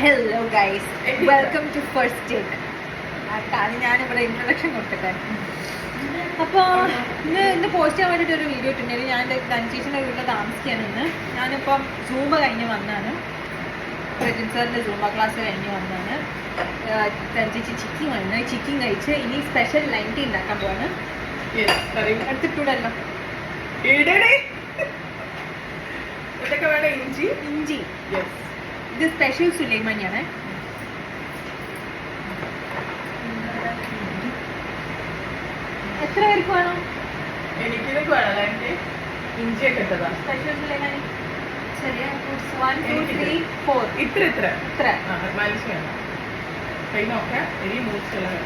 Hello guys, welcome to first take. ഞാനിവിടെ introduction കൊടുക്കട്ടെ. അപ്പോൾ ഇന്ന് പോസ്റ്റ് ചെയ്യാൻ വേണ്ടിയിട്ട് ഒരു വീഡിയോ ഇട്ടുണ്ടെങ്കിൽ ഞാൻ എൻ്റെ ധനചേച്ചിൻ്റെ വീട്ടിൽ താമസിക്കാനെന്ന്. ഞാനിപ്പം സൂമ കഴിഞ്ഞ് വന്നാണ്, പ്രജിൻ സാറിൻ്റെ സൂമ ക്ലാസ് കഴിഞ്ഞ് വന്നാണ്. ധനചേച്ചി ചിക്കൻ വന്ന് ചിക്കൻ കഴിച്ച് ഇനി സ്പെഷ്യൽ ലൈൻറ്റി ഉണ്ടാക്കാൻ പോവാണ്. എടുത്തിട്ടൂടല്ലോ ഇഞ്ചി. ഇത് സ്പെഷ്യൽ സുലൈമാനിയാണ്. എത്ര പേർക്ക് വേണം? ഇഞ്ചിയൊക്കെ ഇട്ടതാ സ്പെഷ്യൽ സുലൈമാനി. ശരിയാ, 1 2 3 4 ഇത്ര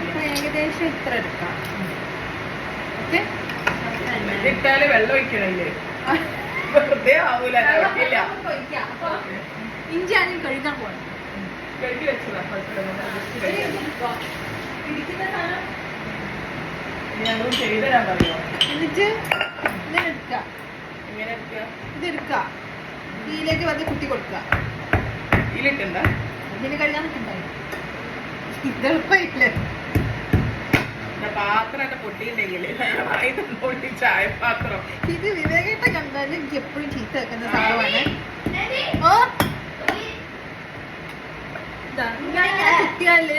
അപ്പൊ ഏകദേശം ഇത്ര എടുക്കാം. ഓക്കെ, ഇട്ടാല് വെള്ളം ഒഴിക്കണില്ലേ? വെറുതെ ആവൂല. ഇഞ്ചി ആദ്യം കഴുകാൻ പോകണം. കഴുകി വെച്ചതാ ഞങ്ങൾ ചെയ്തുതരാൻ പറയോ? എന്നിട്ട് ഇതെടുക്ക, എങ്ങനെ എടുക്കുക? ഇതെടുക്ക, ഇതിലേക്ക് വന്ന് കുത്തി കൊടുക്കുക. ഇതിലിട്ടുണ്ട ഇതിന് കഴുകാൻ നിൽക്കണ്ടായി. ഇതെളുപ്പമില്ലേ? പാത്രമൊക്കെ പൊട്ടിയിട്ടുണ്ടെങ്കിലേ പൊട്ടി ചായപാത്രം. ഇത് വിവേകേട്ട കണ്ടാലും എനിക്ക് എപ്പോഴും ചീത്ത വെക്കുന്ന സംഭവമാണ്. ഓ കുട്ടിയാല്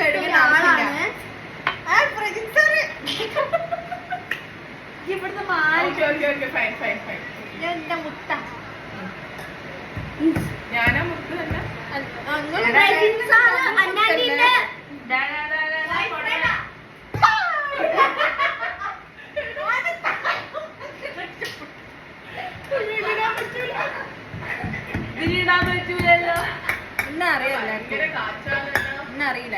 കഴുകുന്ന ആളാണ് ഇവിടുന്ന് മാറി എന്റെ മുട്ട. ഞാനാ മുട്ട് തന്നെ. ഇതിലിടാൻ പറ്റൂലല്ലോ. ഇന്നറിയില്ല, ഇന്നറിയില്ല.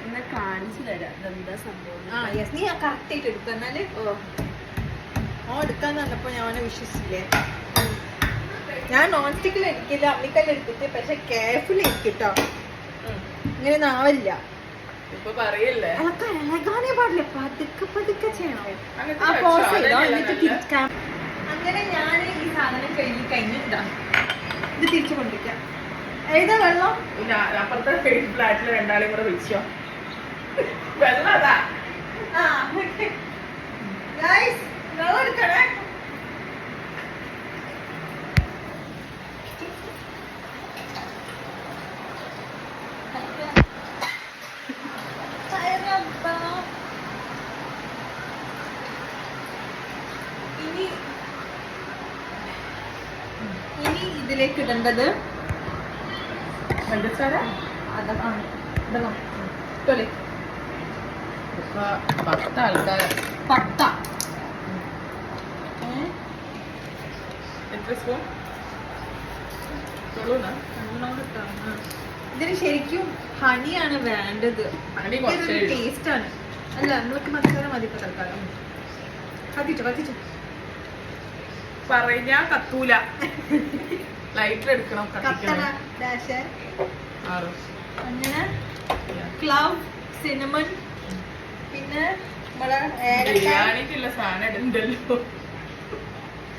ഇന്ന് കാണിച്ചു തരാം എന്താ സംഭവം. യെസ്, നീ കറക്റ്റ് ആയിട്ട് എടുക്കുക. എന്നാല് എടുക്കാന്ന് പറഞ്ഞപ്പോ ഞാൻ വിശ്വസിച്ചില്ലേ. ഞാൻ നോൺ സ്റ്റിക്കിൽ എടുക്കില്ല, അമ്മിക്കല്ല് എടുത്തിട്ട്. പക്ഷെ കെയർഫുൾ ഇരിക്കട്ടോ, ഇങ്ങനെ നാവില്ല. ഇപ്പൊ പറയല്ലേ, അതൊക്കെ ഇളകാനേ പാടില്ല, പതുക്കെ പതുക്കെ ചെയ്യണം. അങ്ങനത്തെ ആ പോസ് വെച്ചോ, ചെയ്തോ, അതല്ലേ എന്നിട്ട് തിരിക്കാം. അങ്ങനെ ഞാൻ ഈ സാധനം കഴിഞ്ഞിട്ടാ ഇത് തിരിച്ചു കൊണ്ടിരിക്കാം. ഏതാ വെള്ളം? അപ്പുറത്തെ ഫ്ലാറ്റില് രണ്ടാളെയും കൂടെ വിളിച്ചോ. വെള്ളം അതാ. വെള്ളം എടുക്കണേ. ഇനി ഇതിലേക്ക് ഇടേണ്ടത് പഞ്ചസാര. അതാണ്. ഇടണം. 10 ആൾക്കാർ. പട്ട എത്ര സ്പൂൺ? ഇതിന് ശരിക്കും ഹണിയാണ് വേണ്ടത്. ഹണി ഇതൊരു കുറച്ച് ടേസ്റ്റ് ആണ്. അല്ല, നമ്മൾക്ക് മസാല മതി. ഇപ്പൊ തൽക്കാലം കത്തിച്ചു പറഞ്ഞാ കത്തൂല. ലൈറ്റർ എടുക്കണം. കത്തണ ഡാഷ്. 6 അങ്ങനെ ക്ലവ്, സിനമൺ, പിന്നെ നമ്മളെ ഏലക്ക. ബിരിയാണിക്കുള്ള സാധനം ഇടുന്നുണ്ടല്ലോ.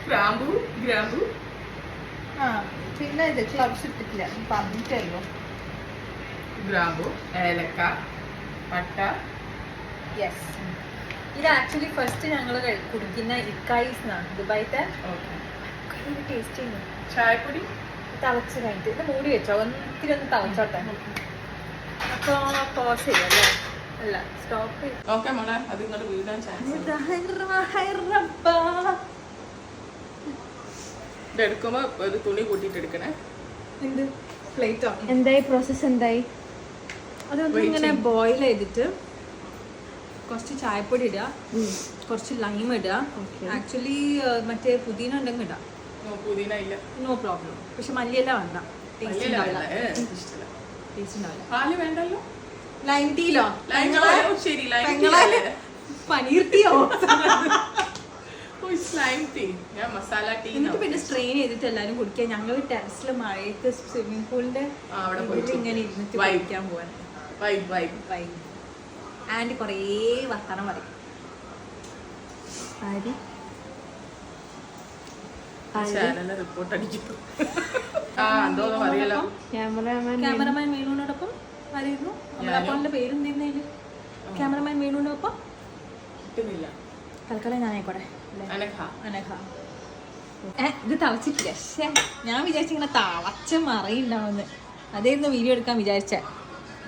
ഗ്രാമ്പു. പിന്നെ ഇത് ക്ലബ്സ് ഇട്ടിട്ടില്ല, പറഞ്ഞിട്ടല്ലോ. ഗ്രാമ്പു, ഏലക്ക, പട്ട. യെസ്, ഇത് ആക്ച്വലി ഫസ്റ്റ് ഞങ്ങൾ കുടിക്കുന്ന ഇക്കായിസ് എന്നാണ്, ദുബായിത്തെ. ടേസ്റ്റ് ചെയ്യുന്നു. ചായപ്പൊടി തിളച്ച് കഴിഞ്ഞിട്ട് ഇത് മൂടി വെച്ചോ, ഒത്തിരി ഒന്ന് തിളച്ചോട്ടെ. അപ്പൊ പോസ് ചെയ്യല്ലേ? അല്ല, സ്റ്റോപ്പ്. ഓക്കെ മോളെ, അത് ഇങ്ങോട്ട് വീഴാൻ ചാൻസ്. ഇത് എടുക്കുമ്പോ ഒരു തുണി കൂട്ടിട്ട് എടുക്കണേ. എന്ത് പ്ലേറ്റോ? എന്തായി പ്രോസസ്? എന്തായി? അതൊന്നും ഇങ്ങനെ ബോയിൽ ചെയ്തിട്ട് കുറച്ച് ചായപ്പൊടി ഇടുക, കുറച്ച് ലൈം ഇടുക. ആക്ച്വലി മറ്റേ പുതിന ഉണ്ടെങ്കിൽ ഇടാം, പുതിന ഇല്ല, നോ പ്രോബ്ലം. പക്ഷെ മല്ലിയല്ല വേണ്ട, ടേസ്റ്റ് ഉണ്ടാവില്ല. പാല് വേണ്ടല്ലോ. ലൈം ടീലോ? ശരി, പനീർ ടീയോ? ഞാൻ മസാല ടീ. എന്നിട്ട് പിന്നെ സ്ട്രെയിൻ ചെയ്തിട്ട് എല്ലാരും കുടിക്കാൻ. ഞങ്ങൾ ടെറസിൽ മഴയത്ത് സ്വിമ്മിംഗ് പൂളിന്റെ ഇങ്ങനെ ഇരുന്നിട്ട് കുടിക്കാൻ പോവാൻ. ആൻറ്റി കുറേ വർത്തമാനം പറയും. ചാനലിന് റിപ്പോർട്ട് അടിക്കും. എന്തോന്ന് പറയല്ലോ. ക്യാമറമാൻ വേണുവിനോടൊപ്പം ആരായിരുന്നു നമ്മുടെ അക്കൗണ്ടിന്റെ പേരും തീരുന്നതില് ക്യാമറമാൻ വേണുവിനൊപ്പം കിട്ടുന്നില്ല. തൽക്കാലം ഞാനായിക്കോട്ടെ അനഘ. അനഘ. ഇത് തളച്ചിട്ടില്ല. പക്ഷേ ഞാൻ വിചാരിച്ചിങ്ങനെ തളച്ച മറിയുണ്ടാവുമെന്ന്. അതായിരുന്നു വീഡിയോ എടുക്കാൻ വിചാരിച്ച.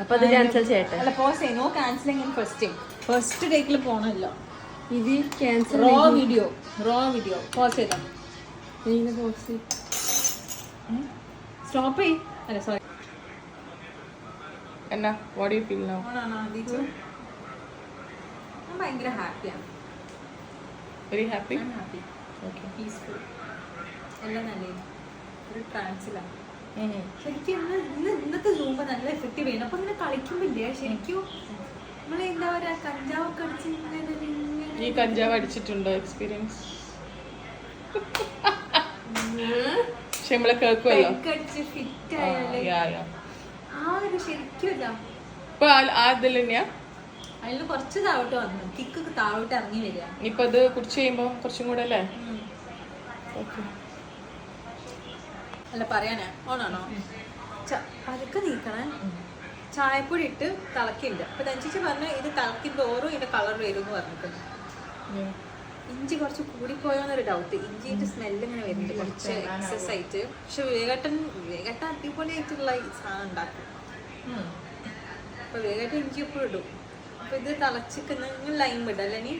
അപ്പൊ അത് ക്യാൻസൽ ചെയ്യട്ടെ. അല്ല പോസ് ചെയ്യും. നോ ക്യാൻസലിങ് ഫസ്റ്റ് ഡേക്കിൽ പോണല്ലോ. ഇത് ക്യാൻസൽ റോ വീഡിയോ പോസ് ചെയ്താ സ്റ്റോപ്പ് ചെയ്യും. അല്ല സോറി എന്നാ വാട്ട് യു ഫീൽ നൗ? ഞാൻ ഭയങ്കര ഹാപ്പിയാണ്. Very happy. ഹാപ്പി, പീസ്ഫുൾ, എല്ലാം നല്ല ഒരു ട്രാൻസിലാണ്. ശരിക്കും ഇന്നത്തെ സൂമ്പ് നല്ല എഫക്റ്റീവ് ചെയ്യുന്നു. അപ്പൊ ഇങ്ങനെ കളിക്കുമ്പില്ലേ ശരിക്കും നമ്മളെ എന്താ പറയാ കഞ്ചാവൊക്കെ അടിച്ച് ഈ കഞ്ചാവ് അടിച്ചിട്ടുണ്ടോ എക്സ്പീരിയൻസ്? പക്ഷെ നമ്മളെ കേൾക്കുമല്ലോ. അടിച്ച് ഫിറ്റ് ആയാലേ ആ ഒരു ശരിക്കും ഇല്ല. ഇപ്പൊ അതിൽ തന്നെയാ അതിൽ കുറച്ച് താവോട്ട് വന്നു, കിക്കൊക്കെ താവോട്ട് ഇറങ്ങി വരിക. ഇനിയിപ്പോ അത് കുടിച്ച് കഴിയുമ്പോ കുറച്ചും കൂടെ അല്ലേ? അല്ല പറയാനാ ഓണാണോ പതുക്കെ നീക്കണേ. ചായപ്പൊടി ഇട്ട് തിളക്കില്ല. അപ്പൊ തനിച്ചേച്ചി പറഞ്ഞു ഇത് തിളക്കി തോറും ഇതിന്റെ കളർ വരും എന്ന് പറഞ്ഞിട്ടുണ്ട്. ഇഞ്ചി കുറച്ച് കൂടിപ്പോയോന്നൊരു ഡൗട്ട്. ഇഞ്ചിന്റെ സ്മെല്ല് ഇങ്ങനെ വരുന്നുണ്ട് കുറച്ച് എക്സസ് ആയിട്ട്. പക്ഷെ വിവേകേട്ടൻ അടിപൊളിയായിട്ടുള്ള ഈ സാധനം ഉണ്ടാക്കും. അപ്പൊ വിവേകേട്ടൻ ഇഞ്ചി എപ്പോഴും ഇടും. അപ്പൊ ഇത് തിളച്ചിക്കുന്ന ലൈം ഇടല്ലേ നീ?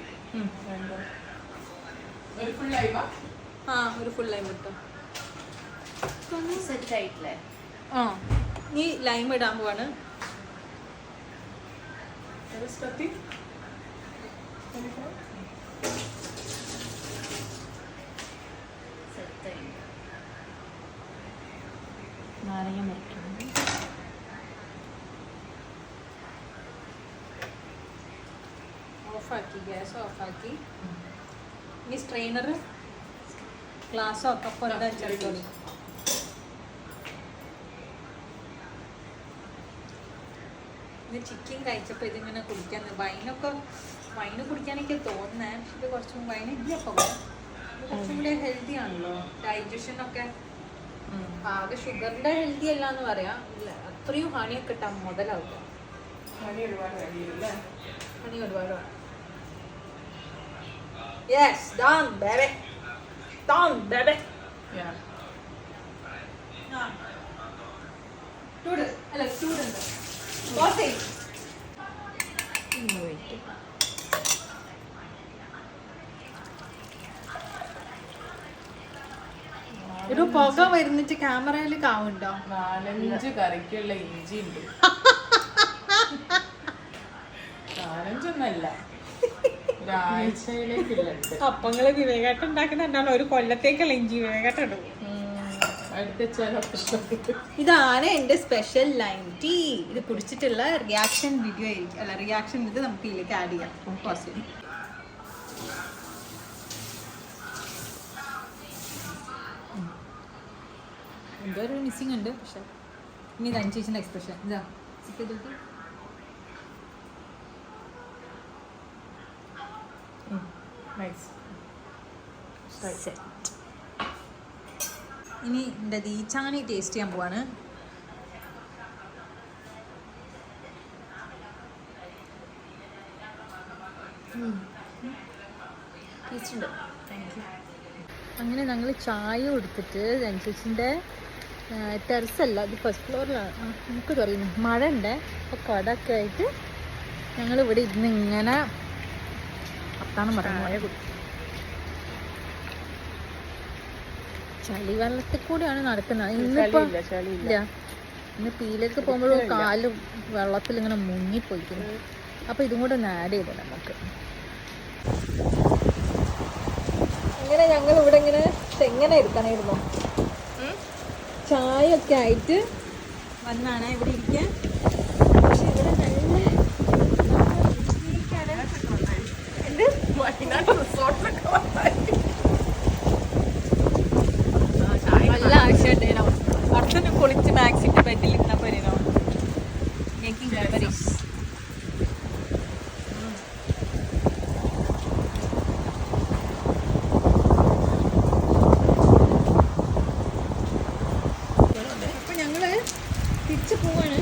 ഒരു ഫുൾ ലൈം ഇട്ടോ. സെറ്റ് ആയിട്ടില്ലേ? നീ ലൈം ഇടാൻ പോവാണ്. നാരങ്ങ മുറിക്കണം. ഓഫാക്കി, ഗ്യാസ് ഓഫാക്കി. ഇനി സ്ട്രെയിനർ ഗ്ലാസ്സോ കപ്പോ എന്താ ചെറുത്തോളി. ഇത് ചിക്കൻ കഴിച്ചപ്പോൾ ഇതിങ്ങനെ കുടിക്കാൻ വൈന് കുടിക്കാനൊക്കെ തോന്നുന്നേ. പക്ഷെ ഇത് കുറച്ചും വൈൻ ഇല്ല. അപ്പോൾ കുറച്ചും കൂടെ ഹെൽത്തി ആണല്ലോ, ഡൈജഷനൊക്കെ. ആകെ ഷുഗറിന്റെ ഹെൽത്തി അല്ല എന്ന് പറയാം. ഇല്ല അത്രയും ഹണിയൊക്കെ ഇട്ടാൽ മുതലാവും. ഹണി ഒരുപാട് വേണം. Yes, done, baby. Done, baby. Yeah. ചൂട് അല്ല ചൂടുണ്ട്. ദോശ ഒരു പുക വരുന്നിട്ട് ക്യാമറയിൽ കാവുണ്ടോ? 4-5 കറിക്കുള്ള ഇഞ്ചി ഉണ്ട്. 4-5 ഒരാഴ്ചയിലേക്കുള്ള അപ്പങ്ങള് വിവേകാട്ടം ഉണ്ടാക്കുന്നുണ്ടാണോ? ഒരു കൊല്ലത്തേക്കുള്ള ഇഞ്ചി വിവേകാട്ടം ഇടും. ഇതാണ് എന്റെ സ്പെഷ്യൽ ലൈം ടീ. ഇത് കുടിച്ചിട്ടുള്ള റിയാക്ഷൻ വീഡിയോ അല്ല, റിയാക്ഷൻ ഇത് നമുക്ക് ഇതിലേക്ക് ആഡ് ചെയ്യാം. എന്തോ ഒരു മിസ്സിംഗ് ഉണ്ട്. പക്ഷെ ഇനി തനിച്ചേച്ചിന്റെ എക്സ്പ്രഷൻ ഇതാ. ഇനി എൻ്റെ ദീച്ചാണി ടേസ്റ്റ് ചെയ്യാൻ പോവാണ്. അങ്ങനെ ഞങ്ങൾ ചായ കൊടുത്തിട്ട് രഞ്ജിച്ചിൻ്റെ ടെറസല്ല, അത് ഫസ്റ്റ് ഫ്ലോറിലാണ്. നമുക്ക് പറയുന്നു മഴ ഉണ്ട്. അപ്പോൾ കടയൊക്കെ ആയിട്ട് ഞങ്ങൾ ഇവിടെ ഇരുന്ന് ഇങ്ങനെ അത്താണം പറഞ്ഞു മഴ കുടിക്കും. ചളി വെള്ളത്തിൽ കൂടെയാണ് നടക്കുന്നത്. ഇന്നിപ്പോ ഇല്ല, ഇന്ന് പീലേക്ക് പോകുമ്പോഴും കാലും വെള്ളത്തിൽ ഇങ്ങനെ മുങ്ങിപ്പോയിക്കുന്നു. അപ്പൊ ഇതും കൂടെ ഒന്ന് ആഡ് ചെയ്തോ നമുക്ക്. ഇങ്ങനെ ഞങ്ങൾ ഇവിടെ ഇങ്ങനെ എങ്ങനെ എടുക്കണമായിരുന്നു. ചായ ഒക്കെ ആയിട്ട് വന്നാണ് ഇവിടെ ഇരിക്കാൻ. പക്ഷെ ഇവിടെ നല്ല നല്ല ആവശ്യമുണ്ടേനോ. അടുത്തൊന്ന് കുളിച്ച് മാക്സിന്റെ ബെഡിൽ ഇരുന്നാൽ പോരേനോ. Making memories. തിരിച്ചു പോവാണ്.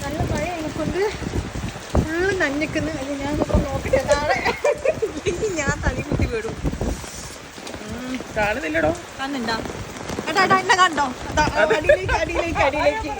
നല്ല മഴ അതിനെക്കൊണ്ട് ഫുള്ള് നഞ്ഞിക്കുന്നു. അത് ഞാൻ നോക്കട്ടെ നാളെ ഞാൻ തലമുട്ടി വീടും. കാണുന്നില്ലടോ. കാണുന്നുണ്ടോ? എടാ എന്നെ കണ്ടോ? അടിയിലേക്ക്